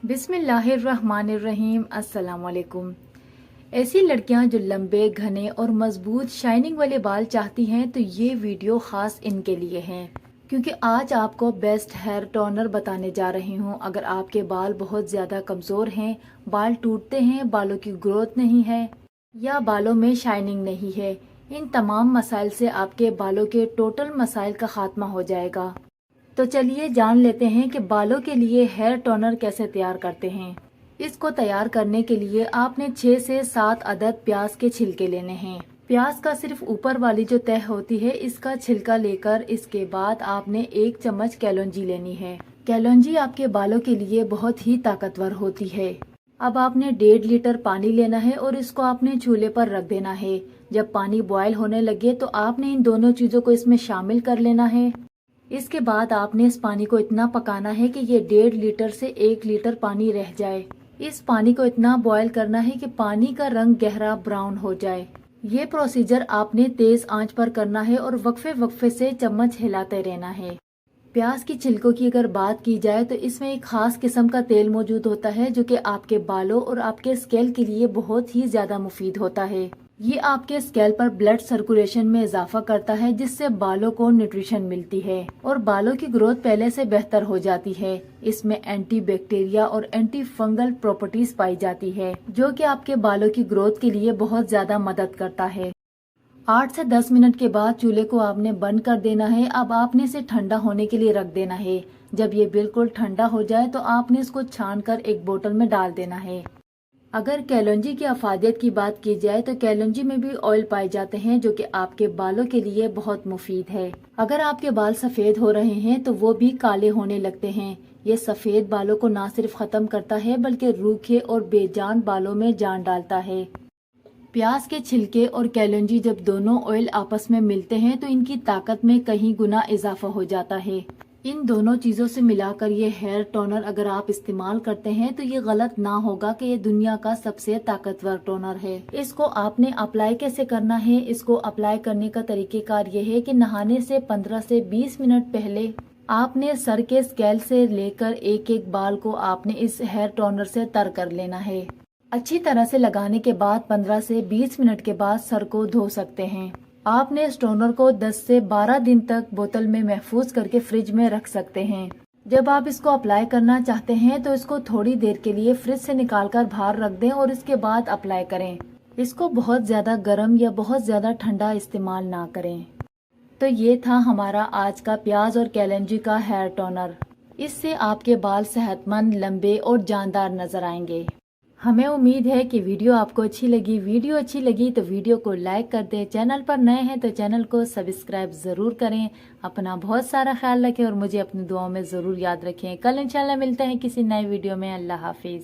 बिस्मिल्लाहिर्रहमानिर्रहीम। अस्सलाम वालेकुम। ऐसी लड़कियां जो लंबे, घने और मजबूत शाइनिंग वाले बाल चाहती हैं तो ये वीडियो खास इनके लिए है, क्योंकि आज आपको बेस्ट हेयर टोनर बताने जा रही हूँ। अगर आपके बाल बहुत ज़्यादा कमज़ोर हैं, बाल टूटते हैं, बालों की ग्रोथ नहीं है या बालों में शाइनिंग नहीं है, इन तमाम मसाइल से आपके बालों के टोटल मसाइल का खात्मा हो जाएगा। तो चलिए जान लेते हैं कि बालों के लिए हेयर टोनर कैसे तैयार करते हैं। इसको तैयार करने के लिए आपने 6 से 7 अदद प्याज के छिलके लेने हैं। प्याज का सिर्फ ऊपर वाली जो तह होती है इसका छिलका लेकर इसके बाद आपने 1 चम्मच कैलोंजी लेनी है। कैलोंजी आपके बालों के लिए बहुत ही ताकतवर होती है। अब आपने 1.5 लीटर पानी लेना है और इसको आपने चूल्हे पर रख देना है। जब पानी बॉयल होने लगे तो आपने इन दोनों चीजों को इसमें शामिल कर लेना है। इसके बाद आपने इस पानी को इतना पकाना है कि ये 1.5 लीटर से 1 लीटर पानी रह जाए। इस पानी को इतना बॉयल करना है कि पानी का रंग गहरा ब्राउन हो जाए। ये प्रोसीजर आपने तेज आंच पर करना है और वक्फे वक्फे से चम्मच हिलाते रहना है। प्याज की छिलकों की अगर बात की जाए तो इसमें एक खास किस्म का तेल मौजूद होता है जो कि आपके बालों और आपके स्कैल्प के लिए बहुत ही ज्यादा मुफीद होता है। ये आपके स्कैल्प पर ब्लड सर्कुलेशन में इजाफा करता है, जिससे बालों को न्यूट्रिशन मिलती है और बालों की ग्रोथ पहले से बेहतर हो जाती है। इसमें एंटी बैक्टीरिया और एंटी फंगल प्रॉपर्टीज पाई जाती है जो कि आपके बालों की ग्रोथ के लिए बहुत ज्यादा मदद करता है। 8 से 10 मिनट के बाद चूल्हे को आपने बंद कर देना है। अब आपने इसे ठंडा होने के लिए रख देना है। जब ये बिल्कुल ठंडा हो जाए तो आपने इसको छान कर एक बोतल में डाल देना है। अगर कैलोंजी की अफादियत की बात की जाए तो कैलोंजी में भी ऑयल पाए जाते हैं जो कि आपके बालों के लिए बहुत मुफीद है। अगर आपके बाल सफेद हो रहे हैं तो वो भी काले होने लगते हैं। ये सफेद बालों को ना सिर्फ खत्म करता है बल्कि रूखे और बेजान बालों में जान डालता है। प्याज के छिलके और कैलोंजी जब दोनों ऑयल आपस में मिलते हैं तो इनकी ताकत में कहीं गुना इजाफा हो जाता है। इन दोनों चीजों से मिलाकर ये हेयर टोनर अगर आप इस्तेमाल करते हैं तो ये गलत ना होगा कि ये दुनिया का सबसे ताकतवर टोनर है। इसको आपने अप्लाई कैसे करना है? इसको अप्लाई करने का तरीकेकार ये है कि नहाने से 15 से 20 मिनट पहले आपने सर के स्कैल्प से लेकर एक एक बाल को आपने इस हेयर टोनर से तर कर लेना है। अच्छी तरह से लगाने के बाद 15 से 20 मिनट के बाद सर को धो सकते हैं। आपने इस टोनर को 10 से 12 दिन तक बोतल में महफूज करके फ्रिज में रख सकते हैं। जब आप इसको अप्लाई करना चाहते हैं तो इसको थोड़ी देर के लिए फ्रिज से निकालकर बाहर रख दें और इसके बाद अप्लाई करें। इसको बहुत ज्यादा गर्म या बहुत ज्यादा ठंडा इस्तेमाल ना करें। तो ये था हमारा आज का प्याज और कैलोंजी का हेयर टोनर। इससे आपके बाल सेहतमंद, लंबे और जानदार नजर आएंगे। हमें उम्मीद है कि वीडियो आपको अच्छी लगी। वीडियो अच्छी लगी तो वीडियो को लाइक कर दें। चैनल पर नए हैं तो चैनल को सब्सक्राइब ज़रूर करें। अपना बहुत सारा ख्याल रखें और मुझे अपनी दुआओं में ज़रूर याद रखें। कल इंशाल्लाह मिलते हैं किसी नए वीडियो में। अल्लाह हाफिज़।